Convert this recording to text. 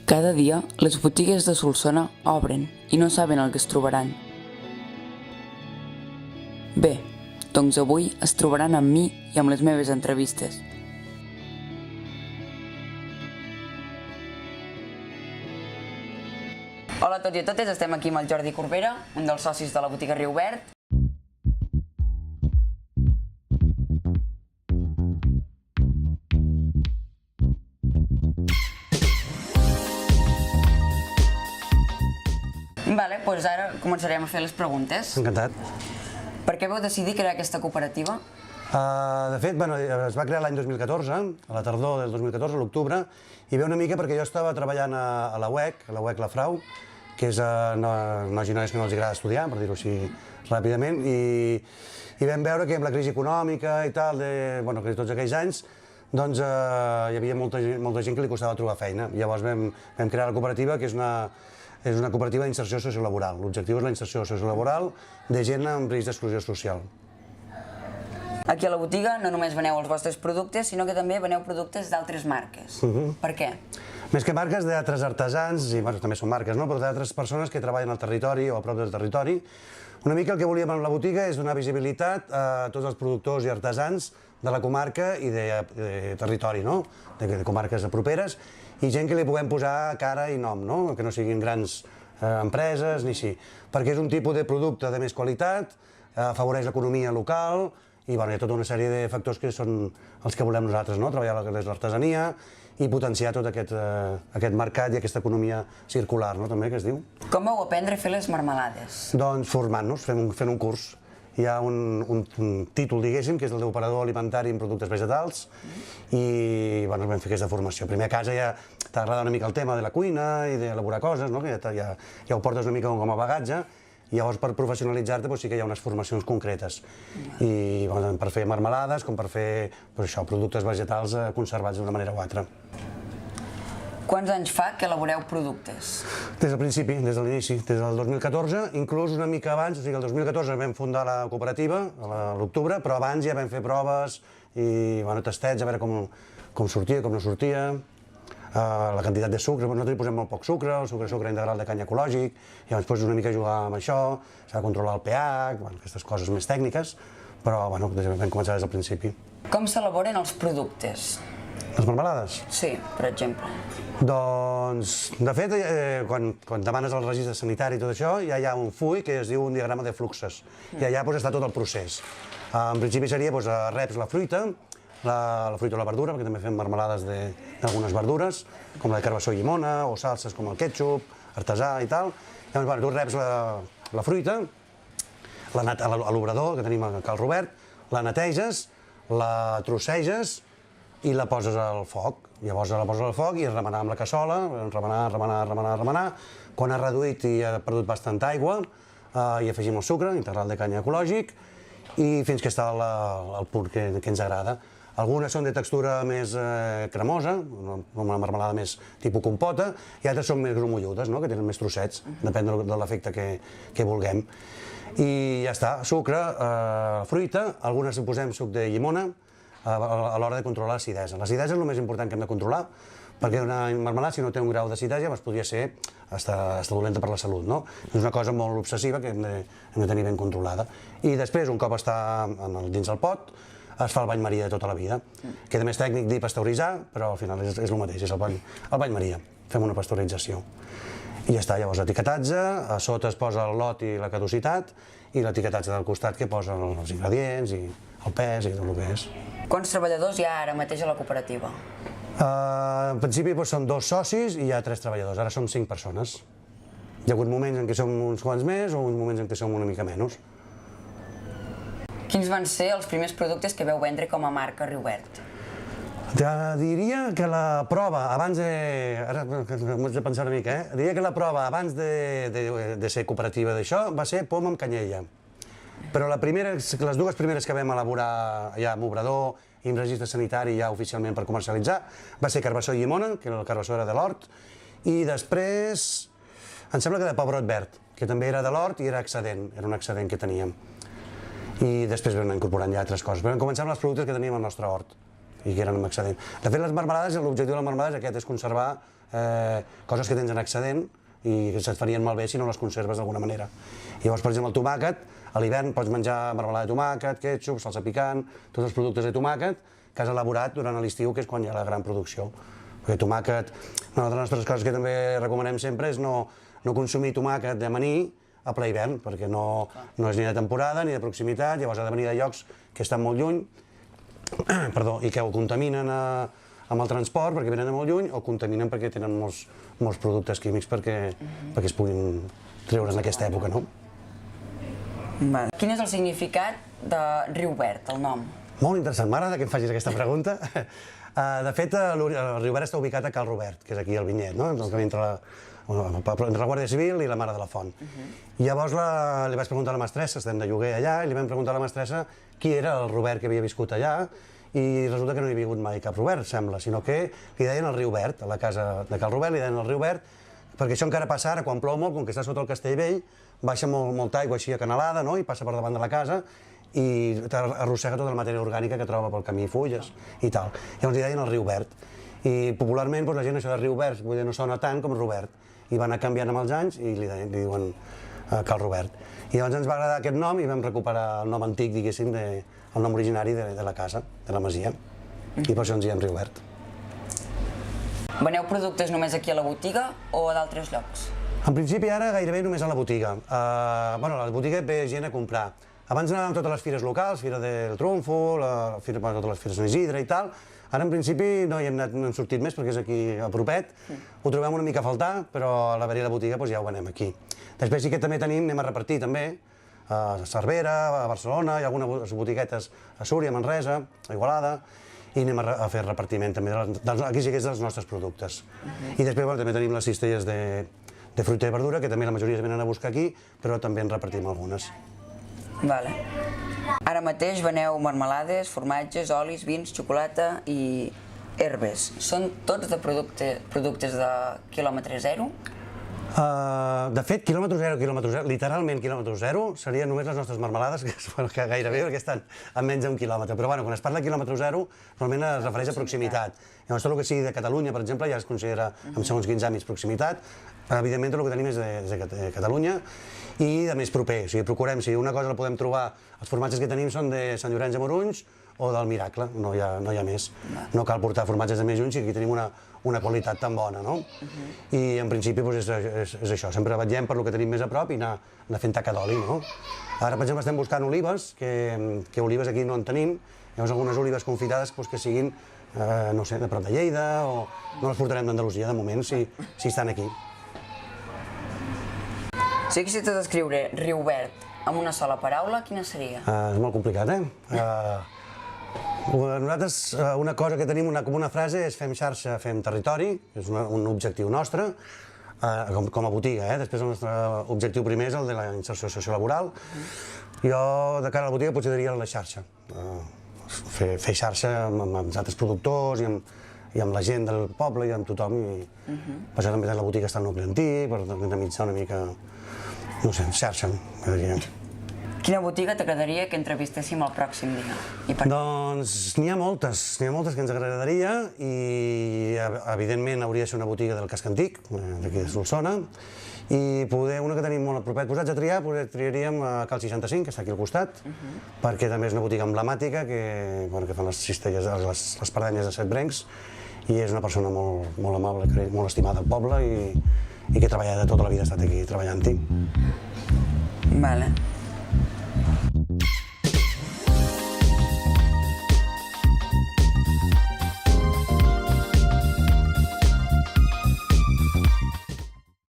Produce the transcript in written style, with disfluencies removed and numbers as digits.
Cada dia, les botigues de Solsona obren i no saben el que es trobaran. Bé, doncs avui es trobaran amb mi i amb les meves entrevistes. Hola a tots i a totes, estem aquí amb el Jordi Corbera, un dels socis de la botiga Riu Verd. Vale, doncs ara començarem a fer les preguntes. Encantat. Per què vau decidir crear aquesta cooperativa? De fet, es va crear l'any 2014, a la tardor del 2014, a l'octubre, i ve una mica perquè jo estava treballant a la UEC, La Frau, que és nois i noies que no els agrada estudiar, per dir-ho així ràpidament, i vam veure que amb la crisi econòmica i tal, que tots aquells anys, doncs hi havia molta gent que li costava trobar feina. Llavors vam crear la cooperativa, que és una cooperativa d'inserció sociolaboral. L'objectiu és la inserció sociolaboral de gent amb risc d'exclusió social. Aquí a la botiga no només veneu els vostres productes, sinó que també veneu productes d'altres marques. Per què? Més que marques, d'altres artesans, i també són marques, però d'altres persones que treballen al territori o a prop del territori. Una mica el que volíem amb la botiga és donar visibilitat a tots els productors i artesans de la comarca i de territori, de comarques properes, i gent que li puguem posar cara i nom, que no siguin grans empreses ni així, perquè és un tipus de producte de més qualitat, afavoreix l'economia local, i hi ha tota una sèrie de factors que són els que volem nosaltres, treballar l'artesania i potenciar tot aquest mercat i aquesta economia circular, també, que es diu. Com vau aprendre a fer les marmelades? Doncs formant-nos, fent un curs. Hi ha un títol, diguéssim, que és el d'operador alimentari en productes vegetals, i vam fer aquesta formació. Primer a casa ja t'agrada una mica el tema de la cuina i d'elaborar coses, que ja ho portes una mica com a bagatge, i llavors per professionalitzar-te sí que hi ha unes formacions concretes, i per fer marmelades com per fer productes vegetals conservats d'una manera o altra. Quants anys fa que elaboreu productes? Des del principi, des de l'inici, des del 2014, inclús una mica abans, o sigui, el 2014 vam fundar la cooperativa, a l'octubre, però abans ja vam fer proves i tastets, a veure com sortia, com no sortia, la quantitat de sucre, nosaltres hi posem molt poc sucre, el sucre integral de canya ecològic, i llavors una mica jugar amb això, s'ha de controlar el pH, aquestes coses més tècniques, però vam començar des del principi. Com s'elaboren els productes? Les marmelades? Sí, per exemple. Doncs, de fet, quan demanes el registre sanitari i tot això, ja hi ha un full que es diu un diagrama de fluxes, i allà està tot el procés. En principi seria, reps la fruita o la verdura, perquè també fem marmelades d'algunes verdures, com la de carbassó i llimona, o salses com el ketchup, artesà i tal. Llavors, tu reps la fruita, a l'obrador, que tenim al Robert, la neteges, la trosseges i la poses al foc. Llavors la poses al foc i remenar amb la cassola, remenar. Quan ha reduït i ha perdut bastanta aigua, hi afegim el sucre integral de canya ecològic, i fins que està al punt que ens agrada. Algunes són de textura més cremosa, com una marmelada més tipus compota, i altres són més grumolludes, que tenen més trossets, depèn de l'efecte que vulguem. I ja està, sucre, fruita, algunes hi posem suc de llimona a l'hora de controlar l'acidesa. L'acidesa és el més important que hem de controlar, perquè una marmelada, si no té un grau d'acidesa, podria ser hasta dolenta per la salut. És una cosa molt obsessiva que hem de tenir ben controlada. I després, un cop està dins el pot, es fa el bany Maria de tota la vida. Queda més tècnic dir pasteuritzar, però al final és el mateix, és el bany Maria. Fem una pasteurització. I ja està, llavors etiquetatge, a sota es posa el lot i la caducitat, i l'etiquetatge del costat que posa els ingredients i el pes i tot el que és. Quants treballadors hi ha ara mateix a la cooperativa? En principi són 2 socis i hi ha 3 treballadors, ara som 5 persones. Hi ha hagut moments en què som uns quants més o moments en què som una mica menys. Quins van ser els primers productes que veu vendre com a marca Riu Verd? Diria que la prova, abans de... Ara m'ho haig de pensar una mica, diria que la prova abans de ser cooperativa d'això va ser pom amb canyella. Però les dues primeres que vam elaborar ja amb obrador i amb registre sanitari ja oficialment per comercialitzar va ser carbassó i llimona, que el carbassó era de l'hort, i després em sembla que de pebrot verd, que també era de l'hort i era un excedent que teníem. I després vam anar incorporant ja altres coses, però vam començar amb els productes que teníem al nostre hort. i que eren en excedent. De fet, les marmelades, l'objectiu de les marmelades aquest és conservar coses que tens en excedent i que se't farien malbé si no les conserves d'alguna manera. Llavors, per exemple, el tomàquet, a l'hivern pots menjar marmelada de tomàquet, ketchup, salsa picant, tots els productes de tomàquet que has elaborat durant l'estiu, que és quan hi ha la gran producció. Perquè tomàquet, una de les nostres coses que també recomanem sempre és no consumir tomàquet d'amanir a ple hivern, perquè no és ni de temporada ni de proximitat, llavors ha de venir de llocs que estan molt lluny i que ho contaminen amb el transport perquè venen de molt lluny o contaminen perquè tenen molts productes químics perquè es puguin treure en aquesta època, no? Quin és el significat de Riu Verd, el nom? Molt interessant, m'agrada que em facis aquesta pregunta. De fet, el Riu Verd està ubicat a Cal Robert, que és aquí al Vinyet, no? El camí entre la Guàrdia Civil i la Mare de la Font. Llavors li vaig preguntar a la mestressa, estem de lloguer allà, i li vam preguntar a la mestressa qui era el Robert que havia viscut allà, i resulta que no hi havia hagut mai cap Robert, sembla, sinó que li deien el Riu Verd, a la casa de Cal Robert li deien el Riu Verd, perquè això encara passa ara, quan plou molt, com que està sota el Castellvell, baixa molta aigua així acanalada, no?, i passa per davant de la casa, i arrossega tota la matèria orgànica que troba pel camí, fulles i tal. Llavors li deien el Riu Verd. I popularment la gent això de Riu Verd no sona tant com Robert, i va anar canviant amb els anys i li diuen Cal Robert. I llavors ens va agradar aquest nom i vam recuperar el nom antic, diguéssim, el nom originari de la casa, de la masia, i per això ens diem Riu Verd. Veneu productes només aquí a la botiga o a d'altres llocs? En principi ara gairebé només a la botiga. A la botiga ve gent a comprar. Abans anàvem a totes les fires locals, Fira del Trumfo, totes les fires de Sant Isidre i tal. Ara en principi no hi hem sortit més perquè és aquí a propet. Ho trobem una mica a faltar, però a la verí la botiga ja ho venem aquí. Després sí que també anem a repartir també, a Cervera, a Barcelona, hi ha algunes botiguetes a Súria, a Manresa, a Igualada, i anem a fer repartiment també, aquí sí que és dels nostres productes. I després també tenim les cistelles de fruita i verdura, que també la majoria es venen a buscar aquí, però també en repartim algunes. Vale. Ara mateix veneu marmelades, formatges, olis, vins, xocolata i herbes. Són tots de productes de quilòmetre zero? De fet, quilòmetre zero, literalment quilòmetre zero, serien només les nostres marmelades, que gairebé perquè estan a menys d'un quilòmetre. Però quan es parla de quilòmetre zero, normalment es refereix a proximitat. Llavors, tot el que sigui de Catalunya, per exemple, ja es considera, en segons quins àmbits, proximitat. Evidentment, tot el que tenim és de Catalunya i de més proper. O sigui, procurem, si una cosa la podem trobar, els formatges que tenim són de Sant Llorenç de Morunys o del Miracle, no hi ha més. No cal portar formatges de més lluny si aquí tenim una qualitat tan bona, no? I en principi és això, sempre vetllem per el que tenim més a prop i anar fent taca d'oli, no? Ara, per exemple, estem buscant olives, que olives aquí no en tenim, llavors algunes olives confitades que siguin, no sé, de prop de Lleida, o no les portarem d'Andalusia de moment, si estan aquí. Si haguessis de descriure Riu Verd amb una sola paraula, quina seria? És molt complicat, Nosaltres, una cosa que tenim com una frase és fem xarxa, fem territori, és un objectiu nostre, com a botiga. Després el nostre objectiu primer és el de la inserció sociolaboral. Jo, de cara a la botiga, potser diria la xarxa. Fer xarxa amb els altres productors i amb la gent del poble i amb tothom. Per això també la botiga està al nucli antic, per dinamitzar una mica, no sé, xarxa. Quina botiga t'agradaria que entrevistéssim el pròxim dia? Doncs n'hi ha moltes que ens agradaria i evidentment hauria de ser una botiga del casc antic, d'aquí de Solsona, i una que tenim molt a propet. Posats a triar, triaríem a Cal 65, que està aquí al costat, perquè també és una botiga emblemàtica que fan les cistelles, les espardenyes de Setbrencs, i és una persona molt amable, molt estimada al poble i que ha treballat tota la vida, ha estat aquí treballant-hi. Vale.